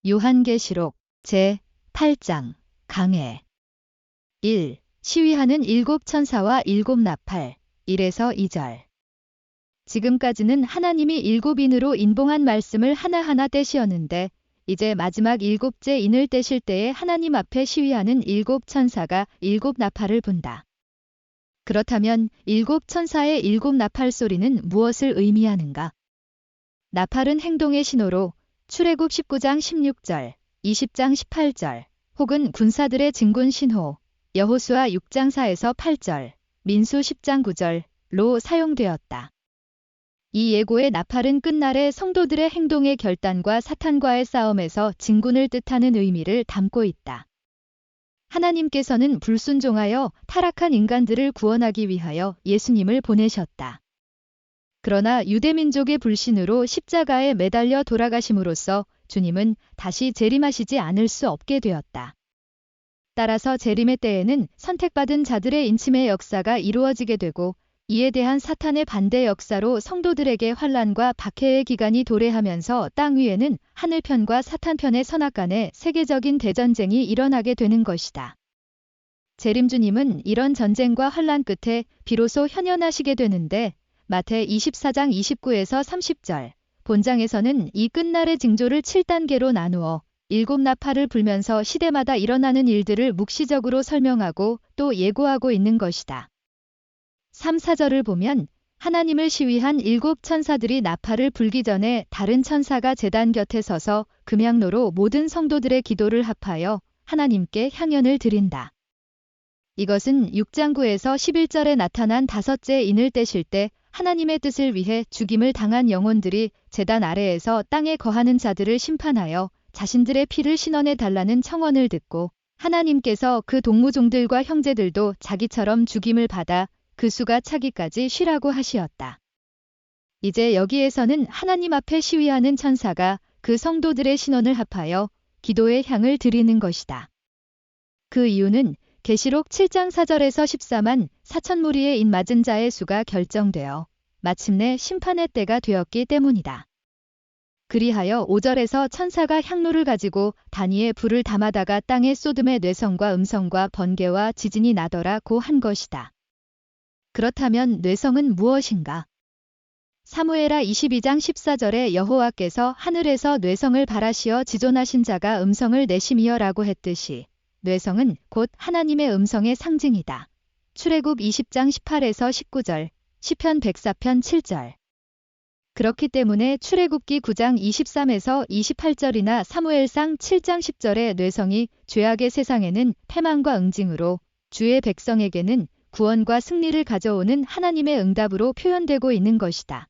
요한계시록 제8장 강해 1. 시위하는 일곱 천사와 일곱 나팔 1에서 2절. 지금까지는 하나님이 일곱 인으로 인봉한 말씀을 하나하나 떼시었는데 이제 마지막 일곱째 인을 떼실 때에 하나님 앞에 시위하는 일곱 천사가 일곱 나팔을 분다. 그렇다면 일곱 천사의 일곱 나팔 소리는 무엇을 의미하는가? 나팔은 행동의 신호로 출애굽 19장 16절, 20장 18절, 혹은 군사들의 진군 신호, 여호수아 6장 4에서 8절, 민수 10장 9절로 사용되었다. 이 예고의 나팔은 끝날의 성도들의 행동의 결단과 사탄과의 싸움에서 진군을 뜻하는 의미를 담고 있다. 하나님께서는 불순종하여 타락한 인간들을 구원하기 위하여 예수님을 보내셨다. 그러나 유대민족의 불신으로 십자가에 매달려 돌아가심으로써 주님은 다시 재림하시지 않을 수 없게 되었다. 따라서 재림의 때에는 선택받은 자들의 인침의 역사가 이루어지게 되고 이에 대한 사탄의 반대 역사로 성도들에게 환난과 박해의 기간이 도래하면서 땅 위에는 하늘편과 사탄편의 선악간의 세계적인 대전쟁이 일어나게 되는 것이다. 재림주님은 이런 전쟁과 환난 끝에 비로소 현현하시게 되는데 마태 24장 29에서 30절 본장에서는 이 끝날의 징조를 7단계로 나누어 일곱 나팔을 불면서 시대마다 일어나는 일들을 묵시적으로 설명하고 또 예고하고 있는 것이다. 3, 4절을 보면 하나님을 시위한 일곱 천사들이 나팔을 불기 전에 다른 천사가 제단 곁에 서서 금향로로 모든 성도들의 기도를 합하여 하나님께 향연을 드린다. 이것은 6장 9에서 11절에 나타난 다섯째 인을 떼실 때 하나님의 뜻을 위해 죽임을 당한 영혼들이 제단 아래에서 땅에 거하는 자들을 심판하여 자신들의 피를 신원해 달라는 청원을 듣고 하나님께서 그 동무종들과 형제들도 자기처럼 죽임을 받아 그 수가 차기까지 쉬라고 하시었다. 이제 여기에서는 하나님 앞에 시위하는 천사가 그 성도들의 신원을 합하여 기도의 향을 드리는 것이다. 그 이유는 계시록 7장 4절에서 14만 4천 무리의 인 맞은 자의 수가 결정되어 마침내 심판의 때가 되었기 때문이다. 그리하여 5절에서 천사가 향로를 가지고 단위에 불을 담아다가 땅에 쏟음에 뇌성과 음성과 번개와 지진이 나더라고 한 것이다. 그렇다면 뇌성은 무엇인가? 사무엘하 22장 14절에 여호와께서 하늘에서 뇌성을 바라시어 지존하신 자가 음성을 내심이여라고 했듯이 뇌성은 곧 하나님의 음성의 상징이다. 출애굽 20장 18에서 19절, 시편 104편 7절. 그렇기 때문에 출애굽기 9장 23에서 28절이나 사무엘상 7장 10절의 뇌성이 죄악의 세상에는 패망과 응징으로 주의 백성에게는 구원과 승리를 가져오는 하나님의 응답으로 표현되고 있는 것이다.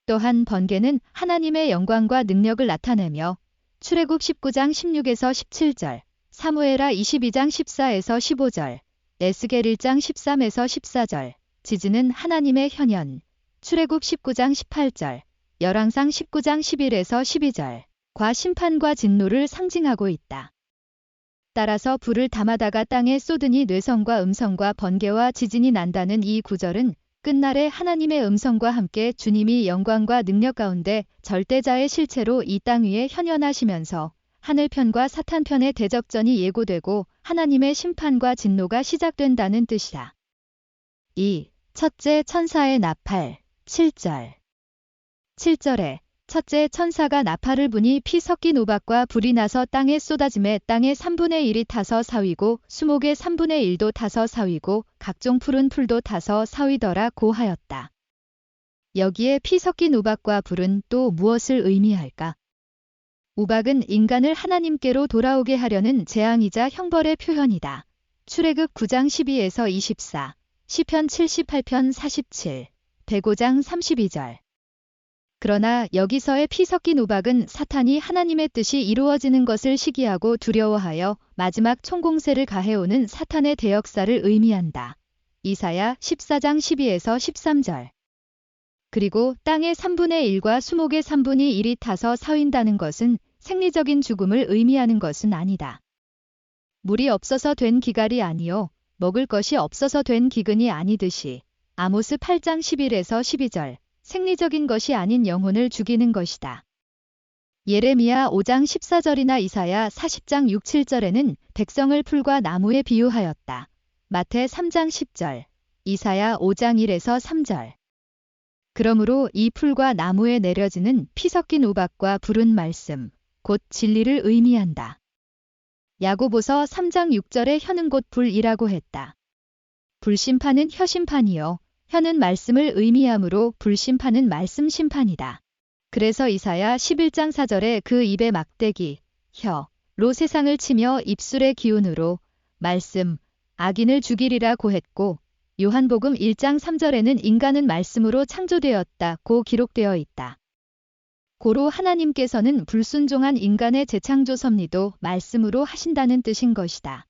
또한 번개는 하나님의 영광과 능력을 나타내며 출애굽 19장 16에서 17절, 사무엘하 22장 14에서 15절, 에스겔 1장 13에서 14절, 지진은 하나님의 현현, 출애굽 19장 18절, 열왕상 19장 11에서 12절, 과 심판과 진노를 상징하고 있다. 따라서 불을 담아다가 땅에 쏟으니 뇌성과 음성과 번개와 지진이 난다는 이 구절은 끝날에 하나님의 음성과 함께 주님이 영광과 능력 가운데 절대자의 실체로 이 땅 위에 현현하시면서 하늘편과 사탄편의 대적전이 예고되고 하나님의 심판과 진노가 시작된다는 뜻이다. 2. 첫째 천사의 나팔 7절. 7절에 첫째 천사가 나팔을 부니 피 섞인 우박과 불이 나서 땅에 쏟아짐에 땅의 3분의 1이 타서 사위고 수목의 3분의 1도 타서 사위고 각종 푸른 풀도 타서 사위더라고 하였다. 여기에 피 섞인 우박과 불은 또 무엇을 의미할까? 우박은 인간을 하나님께로 돌아오게 하려는 재앙이자 형벌의 표현이다. 출애굽 9장 12에서 24, 시편 78편 47, 105장 32절. 그러나 여기서의 피 섞인 우박은 사탄이 하나님의 뜻이 이루어지는 것을 시기하고 두려워하여 마지막 총공세를 가해오는 사탄의 대역사를 의미한다. 이사야 14장 12에서 13절. 그리고 땅의 3분의 1과 수목의 3분의 1이 타서 사윈다는 것은 생리적인 죽음을 의미하는 것은 아니다. 물이 없어서 된 기갈이 아니요 먹을 것이 없어서 된 기근이 아니듯이 아모스 8장 11에서 12절 생리적인 것이 아닌 영혼을 죽이는 것이다. 예레미야 5장 14절이나 이사야 40장 6, 7절에는 백성을 풀과 나무에 비유하였다. 마태 3장 10절, 이사야 5장 1에서 3절. 그러므로 이 풀과 나무에 내려지는 피 섞인 우박과 불은 말씀, 곧 진리를 의미한다. 야고보서 3장 6절에 혀는 곧 불이라고 했다. 불심판은 혀심판이요 혀는 말씀을 의미하므로 불심판은 말씀 심판이다. 그래서 이사야 11장 4절에 그 입의 막대기, 혀로 세상을 치며 입술의 기운으로 말씀, 악인을 죽이리라고 했고 요한복음 1장 3절에는 인간은 말씀으로 창조되었다고 기록되어 있다. 고로 하나님께서는 불순종한 인간의 재창조 섭리도 말씀으로 하신다는 뜻인 것이다.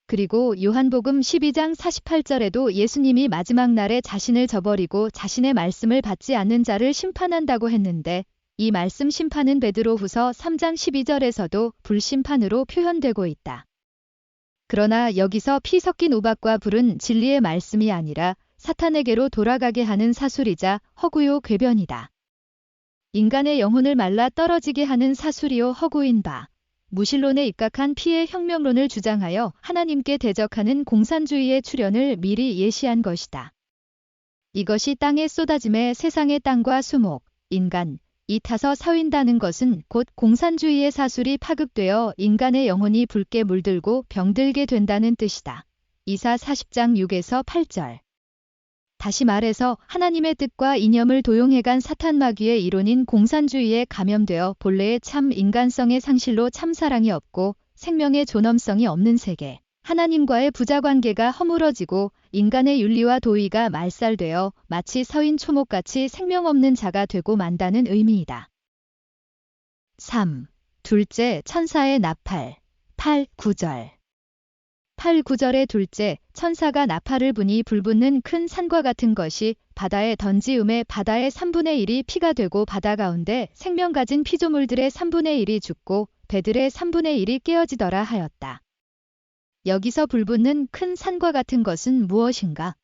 그리고 요한복음 12장 48절에도 예수님이 마지막 날에 자신을 저버리고 자신의 말씀을 받지 않는 자를 심판한다고 했는데 이 말씀 심판은 베드로후서 3장 12절에서도 불심판으로 표현되고 있다. 그러나 여기서 피 섞인 우박과 불은 진리의 말씀이 아니라 사탄에게로 돌아가게 하는 사술이자 허구요 궤변이다. 인간의 영혼을 말라 떨어지게 하는 사술이요 허구인 바. 무신론에 입각한 피의 혁명론을 주장하여 하나님께 대적하는 공산주의의 출현을 미리 예시한 것이다. 이것이 땅에 쏟아짐에 세상의 땅과 수목, 인간, 이 타서 사윈다는 것은 곧 공산주의의 사술이 파급되어 인간의 영혼이 붉게 물들고 병들게 된다는 뜻이다. 이사 40장 6에서 8절. 다시 말해서 하나님의 뜻과 이념을 도용해간 사탄 마귀의 이론인 공산주의에 감염되어 본래의 참 인간성의 상실로 참 사랑이 없고 생명의 존엄성이 없는 세계, 하나님과의 부자관계가 허물어지고 인간의 윤리와 도의가 말살되어 마치 서인 초목같이 생명 없는 자가 되고 만다는 의미이다. 3. 둘째, 천사의 나팔. 8, 9절. 8, 9절의 둘째, 천사가 나팔을 부니 불붙는 큰 산과 같은 것이 바다에 던지음에 바다의 3분의 1이 피가 되고 바다 가운데 생명 가진 피조물들의 3분의 1이 죽고 배들의 3분의 1이 깨어지더라 하였다. 여기서 불붙는 큰 산과 같은 것은 무엇인가?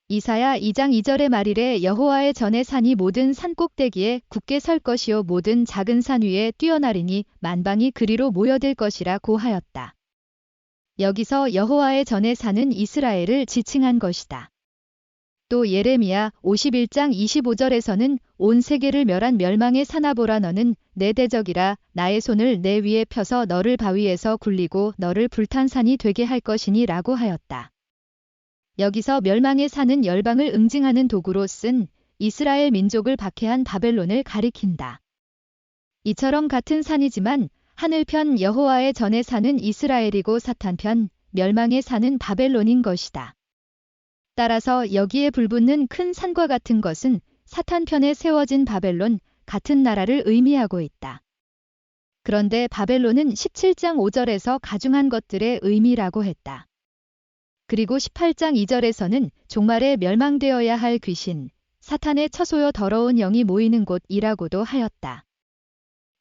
이사야 2장 2절의 말이래 여호와의 전의 산이 모든 산 꼭대기에 굳게 설 것이요 모든 작은 산 위에 뛰어나리니 만방이 그리로 모여들 것이라고 하였다. 여기서 여호와의 전의 산은 이스라엘을 지칭한 것이다. 또 예레미야 51장 25절에서는 온 세계를 멸한 멸망의 사나보라 너는 내 대적이라 나의 손을 내 위에 펴서 너를 바위에서 굴리고 너를 불탄 산이 되게 할 것이니 라고 하였다. 여기서 멸망의 산은 열방을 응징하는 도구로 쓴 이스라엘 민족을 박해한 바벨론을 가리킨다. 이처럼 같은 산이지만 하늘편 여호와의 전의 산은 이스라엘이고 사탄편 멸망의 산은 바벨론인 것이다. 따라서 여기에 불붙는 큰 산과 같은 것은 사탄편에 세워진 바벨론, 같은 나라를 의미하고 있다. 그런데 바벨론은 17장 5절에서 가중한 것들의 의미라고 했다. 그리고 18장 2절에서는 종말에 멸망되어야 할 귀신, 사탄의 처소여 더러운 영이 모이는 곳이라고도 하였다.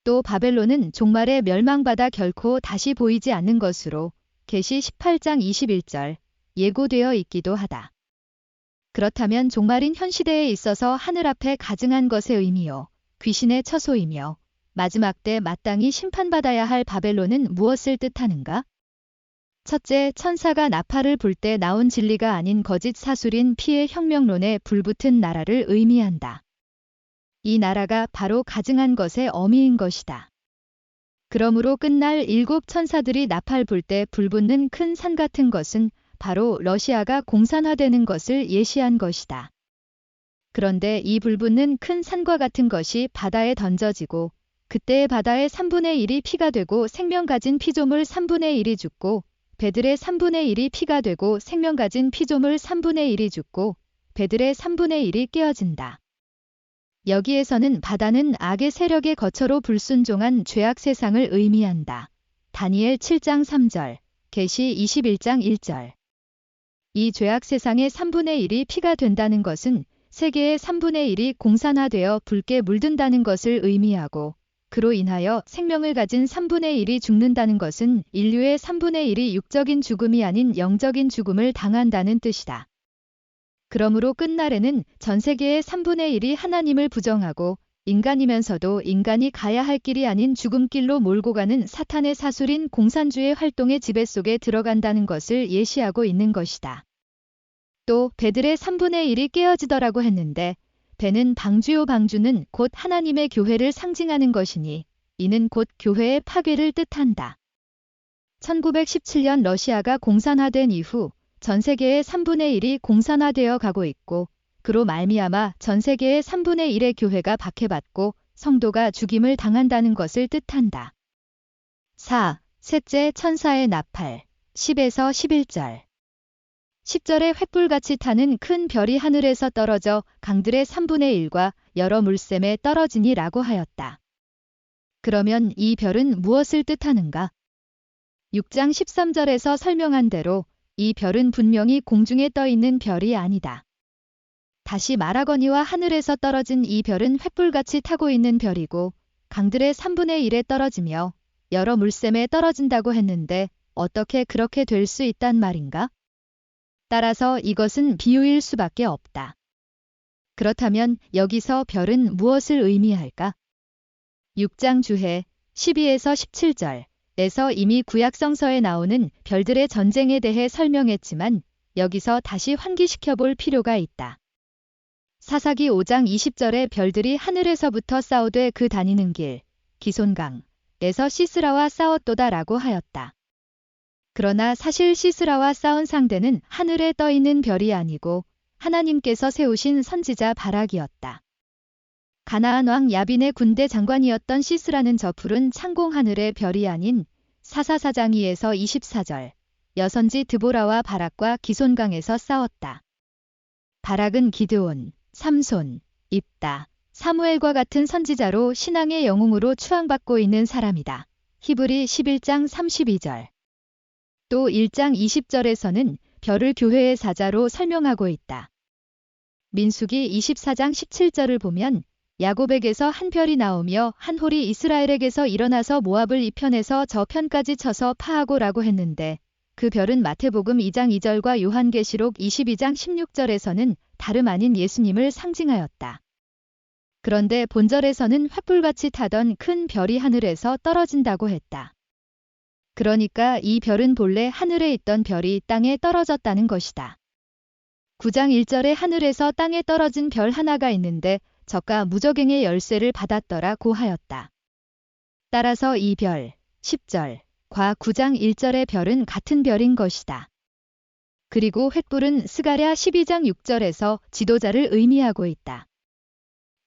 또 바벨론은 종말에 멸망받아 결코 다시 보이지 않는 것으로 계시 18장 21절 예고되어 있기도 하다. 그렇다면 종말인 현 시대에 있어서 하늘 앞에 가증한 것의 의미요, 귀신의 처소이며 마지막 때 마땅히 심판받아야 할 바벨론은 무엇을 뜻하는가? 첫째, 천사가 나팔을 불 때 나온 진리가 아닌 거짓 사술인 피의 혁명론에 불붙은 나라를 의미한다. 이 나라가 바로 가증한 것의 어미인 것이다. 그러므로 끝날 7 천사들이 나팔 불 때 불붙는 큰 산 같은 것은 바로 러시아가 공산화되는 것을 예시한 것이다. 그런데 이 불붙는 큰 산과 같은 것이 바다에 던져지고 그때의 바다의 3분의 1이 피가 되고 생명 가진 피조물 3분의 1이 죽고 배들의 3분의 1이 피가 되고 생명 가진 피조물 3분의 1이 죽고 배들의 3분의 1이 깨어진다. 여기에서는 바다는 악의 세력의 거처로 불순종한 죄악 세상을 의미한다. 다니엘 7장 3절, 계시 21장 1절. 이 죄악 세상의 3분의 1이 피가 된다는 것은 세계의 3분의 1이 공산화되어 붉게 물든다는 것을 의미하고 그로 인하여 생명을 가진 3분의 1이 죽는다는 것은 인류의 3분의 1이 육적인 죽음이 아닌 영적인 죽음을 당한다는 뜻이다. 그러므로 끝날에는 전 세계의 3분의 1이 하나님을 부정하고 인간이면서도 인간이 가야 할 길이 아닌 죽음길로 몰고 가는 사탄의 사술인 공산주의 활동의 지배 속에 들어간다는 것을 예시하고 있는 것이다. 또 배들의 3분의 1이 깨어지더라고 했는데 배는 방주는 곧 하나님의 교회를 상징하는 것이니 이는 곧 교회의 파괴를 뜻한다. 1917년 러시아가 공산화된 이후 전 세계의 3분의 1이 공산화되어 가고 있고 그로 말미암아 전 세계의 3분의 1의 교회가 박해받고 성도가 죽임을 당한다는 것을 뜻한다. 4. 셋째 천사의 나팔 10에서 11절 10절에 횃불같이 타는 큰 별이 하늘에서 떨어져 강들의 3분의 1과 여러 물샘에 떨어지니라고 하였다. 그러면 이 별은 무엇을 뜻하는가? 6장 13절에서 설명한 대로 이 별은 분명히 공중에 떠 있는 별이 아니다. 다시 말하거니와 하늘에서 떨어진 이 별은 횃불같이 타고 있는 별이고 강들의 3분의 1에 떨어지며 여러 물샘에 떨어진다고 했는데 어떻게 그렇게 될 수 있단 말인가? 따라서 이것은 비유일 수밖에 없다. 그렇다면 여기서 별은 무엇을 의미할까? 6장 주해 12에서 17절에서 이미 구약성서에 나오는 별들의 전쟁에 대해 설명했지만 여기서 다시 환기시켜 볼 필요가 있다. 사사기 5장 20절에 별들이 하늘에서부터 싸우되 그 다니는 길, 기손강에서 시스라와 싸웠도다라고 하였다. 그러나 사실 시스라와 싸운 상대는 하늘에 떠 있는 별이 아니고 하나님께서 세우신 선지자 바락이었다. 가나안 왕 야빈의 군대 장관이었던 시스라는 저 푸른 창공 하늘의 별이 아닌 사사 4장 2에서 24절 여선지 드보라와 바락과 기손강에서 싸웠다. 바락은 기드온, 삼손, 입다, 사무엘과 같은 선지자로 신앙의 영웅으로 추앙받고 있는 사람이다. 히브리 11장 32절 또 1장 20절에서는 별을 교회의 사자로 설명하고 있다. 민수기 24장 17절을 보면 야곱에게서 한 별이 나오며 한 홀이 이스라엘에게서 일어나서 모압을 이 편에서 저 편까지 쳐서 파하고라고 했는데 그 별은 마태복음 2장 2절과 요한계시록 22장 16절에서는 다름 아닌 예수님을 상징하였다. 그런데 본절에서는 횃불같이 타던 큰 별이 하늘에서 떨어진다고 했다. 그러니까 이 별은 본래 하늘에 있던 별이 땅에 떨어졌다는 것이다. 9장 1절에 하늘에서 땅에 떨어진 별 하나가 있는데 저가 무저갱의 열쇠를 받았더라고 하였다. 따라서 이 별, 10절과 9장 1절의 별은 같은 별인 것이다. 그리고 횃불은 스가랴 12장 6절에서 지도자를 의미하고 있다.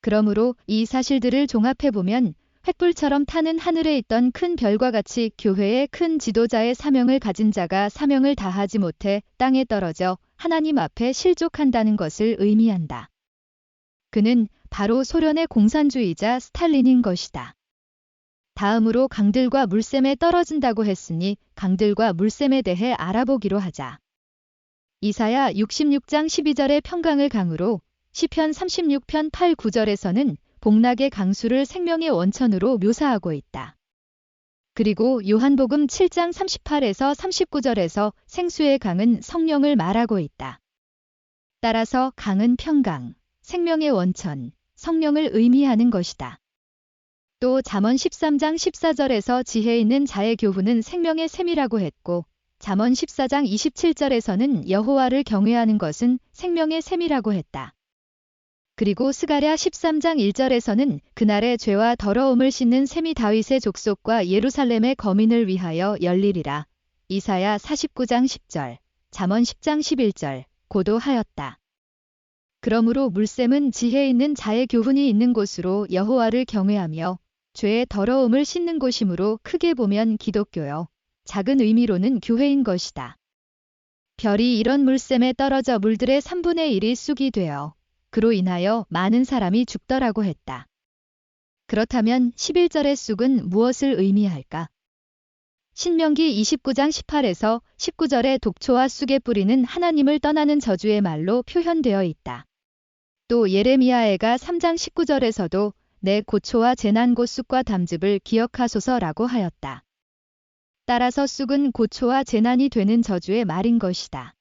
그러므로 이 사실들을 종합해보면 횃불처럼 타는 하늘에 있던 큰 별과 같이 교회의 큰 지도자의 사명을 가진 자가 사명을 다하지 못해 땅에 떨어져 하나님 앞에 실족한다는 것을 의미한다. 그는 바로 소련의 공산주의자 스탈린인 것이다. 다음으로 강들과 물샘에 떨어진다고 했으니 강들과 물샘에 대해 알아보기로 하자. 이사야 66장 12절의 평강을 강으로 시편 36편 8, 9절에서는 복락의 강수를 생명의 원천으로 묘사하고 있다. 그리고 요한복음 7장 38에서 39절에서 생수의 강은 성령을 말하고 있다. 따라서 강은 평강, 생명의 원천, 성령을 의미하는 것이다. 또 잠언 13장 14절에서 지혜 있는 자의 교훈은 생명의 샘이라고 했고 잠언 14장 27절에서는 여호와를 경외하는 것은 생명의 샘이라고 했다. 그리고 스가랴 13장 1절에서는 그날의 죄와 더러움을 씻는 샘이 다윗의 족속과 예루살렘의 거민을 위하여 열리리라. 이사야 49장 10절, 잠언 10장 11절 고도하였다. 그러므로 물샘은 지혜 있는 자의 교훈이 있는 곳으로 여호와를 경외하며 죄의 더러움을 씻는 곳이므로 크게 보면 기독교요. 작은 의미로는 교회인 것이다. 별이 이런 물샘에 떨어져 물들의 3분의 1이 쑥이 되어 그로 인하여 많은 사람이 죽더라고 했다. 그렇다면 11절의 쑥은 무엇을 의미할까? 신명기 29장 18에서 19절의 독초와 쑥의 뿌리는 하나님을 떠나는 저주의 말로 표현되어 있다. 또 예레미야애가 3장 19절에서도 내 고초와 재난 곧 쑥과 담즙을 기억하소서라고 하였다. 따라서 쑥은 고초와 재난이 되는 저주의 말인 것이다.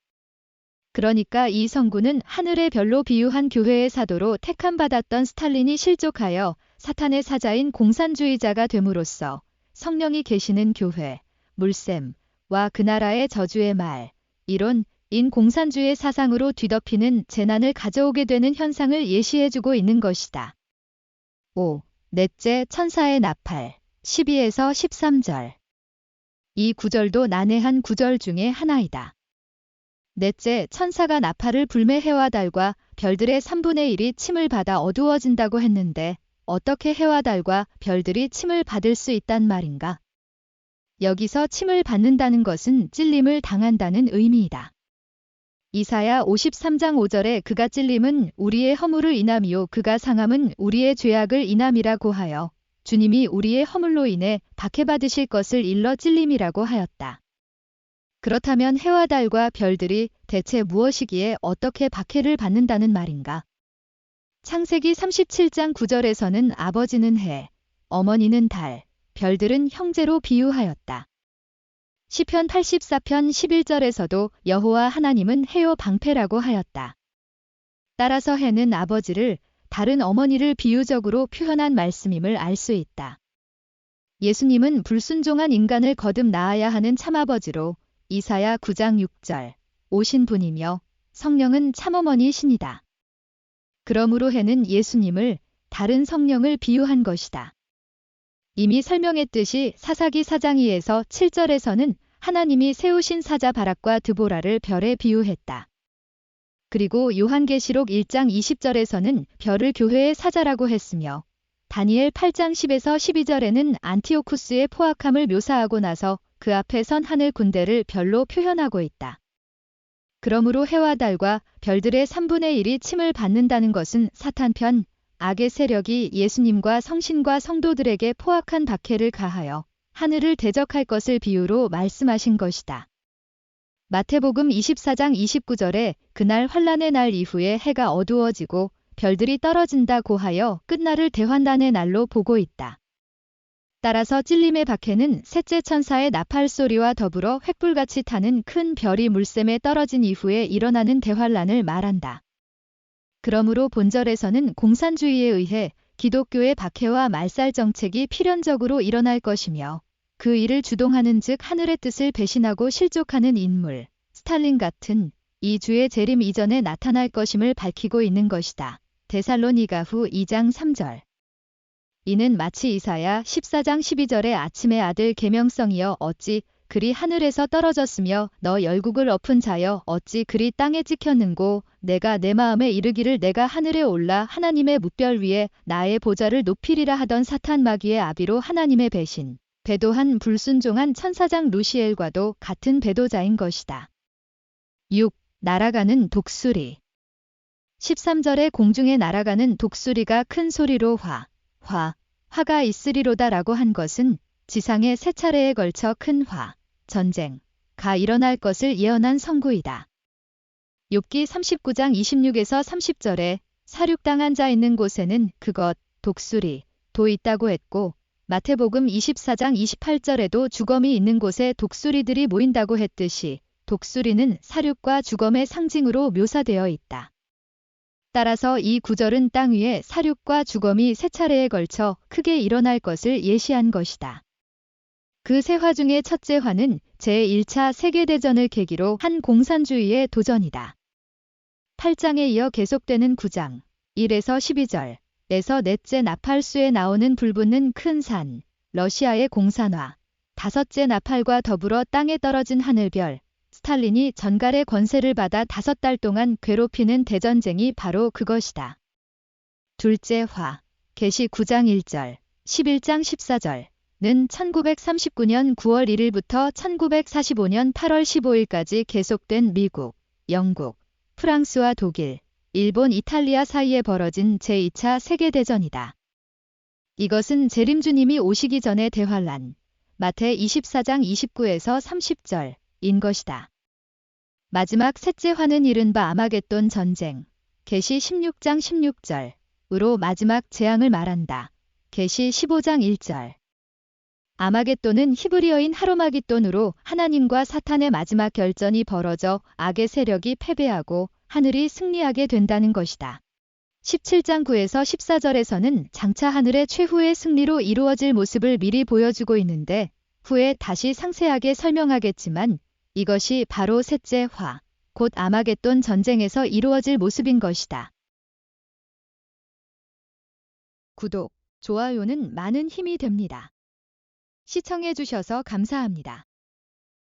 그러니까 이 성구는 하늘의 별로 비유한 교회의 사도로 택함받았던 스탈린이 실족하여 사탄의 사자인 공산주의자가 됨으로써 성령이 계시는 교회, 물샘과 그 나라의 저주의 말, 이론, 인 공산주의 사상으로 뒤덮이는 재난을 가져오게 되는 현상을 예시해주고 있는 것이다. 5. 넷째 천사의 나팔 12에서 13절. 이 구절도 난해한 구절 중에 하나이다. 넷째 천사가 나팔을 불매 해와 달과 별들의 3분의 1이 침을 받아 어두워진다고 했는데 어떻게 해와 달과 별들이 침을 받을 수 있단 말인가? 여기서 침을 받는다는 것은 찔림을 당한다는 의미이다. 이사야 53장 5절에 그가 찔림은 우리의 허물을 인함이요 그가 상함은 우리의 죄악을 인함이라고 하여 주님이 우리의 허물로 인해 박해받으실 것을 일러 찔림이라고 하였다. 그렇다면 해와 달과 별들이 대체 무엇이기에 어떻게 박해를 받는다는 말인가? 창세기 37장 9절에서는 아버지는 해, 어머니는 달, 별들은 형제로 비유하였다. 시편 84편 11절에서도 여호와 하나님은 해요 방패라고 하였다. 따라서 해는 아버지를, 달은 어머니를 비유적으로 표현한 말씀임을 알 수 있다. 예수님은 불순종한 인간을 거듭 낳아야 하는 참아버지로 이사야 9장 6절 오신 분이며 성령은 참어머니이시니다. 그러므로 해는 예수님을, 달은 성령을 비유한 것이다. 이미 설명했듯이 사사기 4장 2에서 7절에서는 하나님이 세우신 사자 바락과 드보라를 별에 비유했다. 그리고 요한계시록 1장 20절에서는 별을 교회의 사자라고 했으며 다니엘 8장 10에서 12절에는 안티오쿠스의 포악함을 묘사하고 나서 그 앞에 선 하늘 군대를 별로 표현하고 있다. 그러므로 해와 달과 별들의 3분의 1이 침을 받는다는 것은 사탄편, 악의 세력이 예수님과 성신과 성도들에게 포악한 박해를 가하여 하늘을 대적할 것을 비유로 말씀하신 것이다. 마태복음 24장 29절에 그날 환란의 날 이후에 해가 어두워지고 별들이 떨어진다고 하여 끝날을 대환란의 날로 보고 있다. 따라서 찔림의 박해는 셋째 천사의 나팔 소리와 더불어 횃불같이 타는 큰 별이 물샘에 떨어진 이후에 일어나는 대환란을 말한다. 그러므로 본절에서는 공산주의에 의해 기독교의 박해와 말살 정책이 필연적으로 일어날 것이며 그 일을 주동하는 즉 하늘의 뜻을 배신하고 실족하는 인물, 스탈린 같은 이 주의 재림 이전에 나타날 것임을 밝히고 있는 것이다. 데살로니가 후 2장 3절. 이는 마치 이사야 14장 12절의 아침의 아들 계명성이여 어찌 그리 하늘에서 떨어졌으며 너 열국을 엎은 자여 어찌 그리 땅에 찍혔는고 내가 내 마음에 이르기를 내가 하늘에 올라 하나님의 뭇별 위에 나의 보좌를 높이리라 하던 사탄 마귀의 아비로 하나님의 배신, 배도한 불순종한 천사장 루시엘과도 같은 배도자인 것이다. 6. 날아가는 독수리 13절에 공중에 날아가는 독수리가 큰 소리로 화가 있으리로다라고 한 것은 지상에 세 차례에 걸쳐 큰 전쟁가 일어날 것을 예언한 선구이다. 욥기 39장 26에서 30절에 사륙당한 자 있는 곳에는 독수리도 있다고 했고 마태복음 24장 28절에도 주검이 있는 곳에 독수리들이 모인다고 했듯이 독수리는 사륙과 주검의 상징으로 묘사되어 있다. 따라서 이 구절은 땅 위에 사륙과 주검이 세 차례에 걸쳐 크게 일어날 것을 예시한 것이다. 그 세 화 중에 첫째 화는 제1차 세계대전을 계기로 한 공산주의의 도전이다. 8장에 이어 계속되는 9장 1에서 12절에서 넷째 나팔수에 나오는 불붙는 큰 산, 러시아의 공산화, 다섯째 나팔과 더불어 땅에 떨어진 하늘별, 스탈린이 전갈의 권세를 받아 5달 동안 괴롭히는 대전쟁이 바로 그것이다. 둘째 화, 계시 9장 1절, 11장 14절는 1939년 9월 1일부터 1945년 8월 15일까지 계속된 미국, 영국, 프랑스와 독일, 일본, 이탈리아 사이에 벌어진 제2차 세계대전이다. 이것은 재림주님이 오시기 전의 대환란, 마태 24장 29에서 30절인 것이다. 마지막 셋째 화는 이른바 아마겟돈 전쟁, 계시 16장 16절으로 마지막 재앙을 말한다. 계시 15장 1절. 아마겟돈은 히브리어인 하로마깃돈으로 하나님과 사탄의 마지막 결전이 벌어져 악의 세력이 패배하고 하늘이 승리하게 된다는 것이다. 17장 9에서 14절에서는 장차 하늘의 최후의 승리로 이루어질 모습을 미리 보여주고 있는데 후에 다시 상세하게 설명하겠지만 이것이 바로 셋째 화, 곧 아마겟돈 전쟁에서 이루어질 모습인 것이다. 구독, 좋아요는 많은 힘이 됩니다. 시청해주셔서 감사합니다.